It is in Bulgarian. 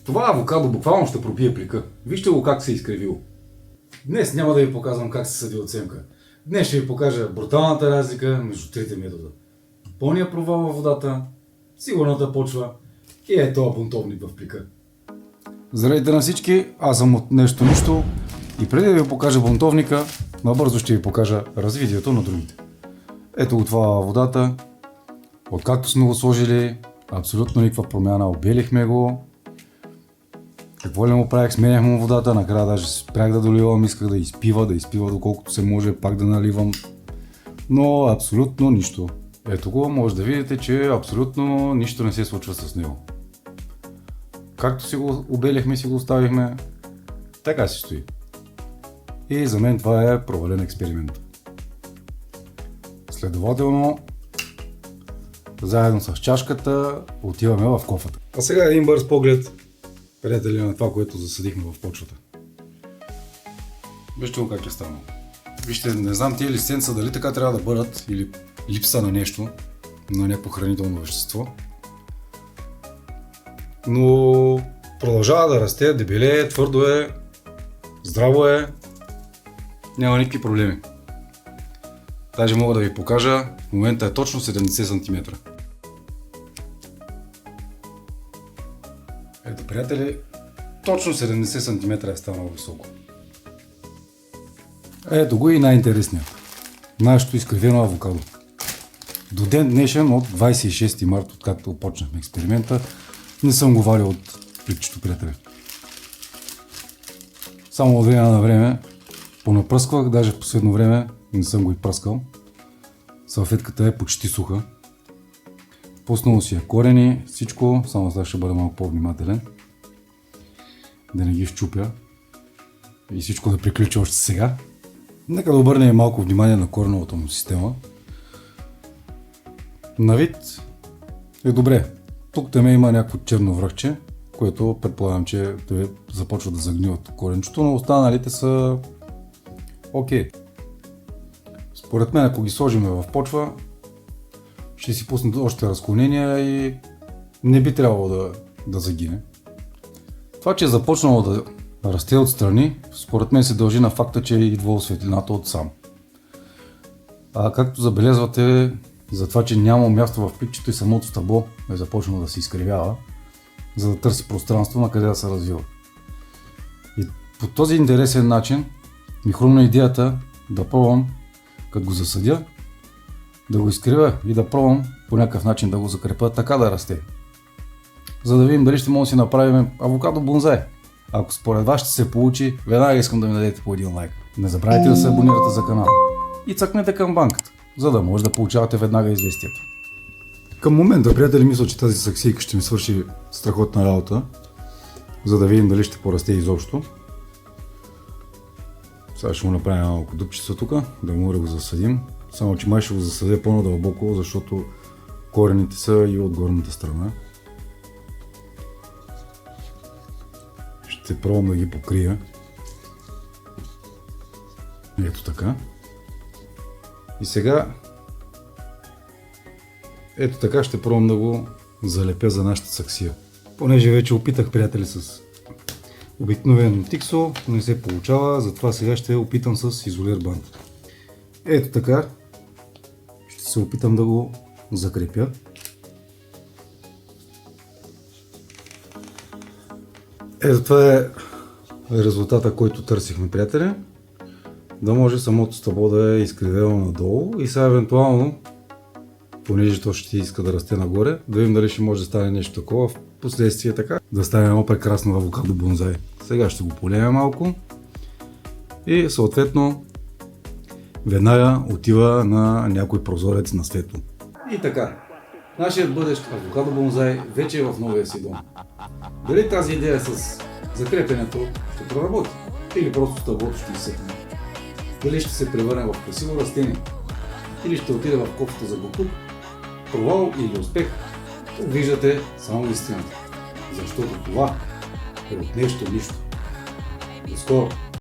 Това авокадо буквално ще пробие плика. Вижте го как се е изкривило. Днес няма да ви показвам как се съди оценка. Днес ще ви покажа бруталната разлика между трите метода. Пълния провал във водата, сигурната почва и е този бунтовник в плика. Здравейте на всички, аз съм от нещо нищо и преди да ви покажа бунтовника, набързо ще ви покажа развитието на другите. Ето го това водата. Откакто сме го сложили, абсолютно никаква промяна, обелихме го. Какво ли му правих, сменях му водата, накрая даже спрях да доливам, исках да изпива доколкото се може, пак да наливам. Но абсолютно нищо. Ето го, може да видите, че абсолютно нищо не се случва с него. Както си го обелихме, си го оставихме, така си стои. И за мен това е провален експеримент. Следователно, заедно с чашката отиваме в кофата. А сега един бърз поглед, приятели, на това, което засадихме в почвата. Вижте го как е станало. Вижте, не знам тия листенца дали така трябва да бъдат или липса на нещо, на някакво хранително вещество. Но продължава да расте, дебелее, твърдо е, здраво е, няма никакви проблеми. Даже мога да ви покажа, в момента е точно 70 см. Ето, приятели, точно 70 см е станало високо. Ето го и най-интересният. Нашето изкривено авокадо. До ден днешен, от 26 март, откакто почнахме експеримента, не съм го валил от пликчето, приятели. Само от време на време понапръсквах, даже в последно време не съм го и пръскал. Салфетката е почти суха. Пуснало си е корени, всичко, само сега ще бъда малко по-внимателен. Да не ги щупя. И всичко да приключи още сега. Нека да обърнем малко внимание на кореновата му система. На вид е добре. Тук там има някакво черно връхче, което предполагам, че започва да загниват коренчето, но останалите са окей. Според мен, ако ги сложим в почва, ще си пуснат още разклонения и не би трябвало да загине. Това, че е започнало да расте отстрани, според мен се дължи на факта, че е идвало светлината от сам. А както забелязвате, за това, че няма място в пликчето и самото стъбло е започнало да се изкривява, за да търси пространство на къде да се развива. И по този интересен начин ми хрумна идеята да пробвам, като го засадя, да го изкривя и да пробвам по някакъв начин да го закрепя, така да расте. За да видим дали ще може да си направим авокадо бонзай. Ако според вас ще се получи, веднага искам да ми дадете по един лайк. Не забравяйте да се абонирате за канала и цъкнете камбанката, за да може да получавате веднага известията. Към момента, приятели, мисля, че тази саксийка ще ми свърши страхотна работа, за да видим дали ще порасте изобщо. Сега ще му направим малко дупчица тук, да може да го засадим. Само че май ще го засадя по-надълбоко, защото корените са и от горната страна. Ще пробвам да ги покрия. Ето така. И сега ето така ще пробвам да го залепя за нашата саксия. Понеже вече опитах, приятели, с обикновен тиксо, не се получава, затова сега ще опитам с изолир бант. Ето така ще се опитам да го закрепя. Ето това е резултата, който търсихме, приятели. Да може самото стъбло да е изкривено надолу и сега евентуално, понеже то ще иска да расте нагоре, да видим дали ще може да стане нещо такова. В последствие така да стане едно прекрасно авокадо бонзай. Сега ще го полеем малко и съответно веднага отива на някой прозорец на светло. И така, нашият бъдещ авокадо бонзай вече е в новия си дом. Дали тази идея с закрепенето ще проработи или просто стъблото ще изсъхне? Дали ще се превърне в красиво растение или ще отиде в кофата за боклук? Провал или успех? Тук виждате само истината. Защото това е от нещо нищо. До скоро!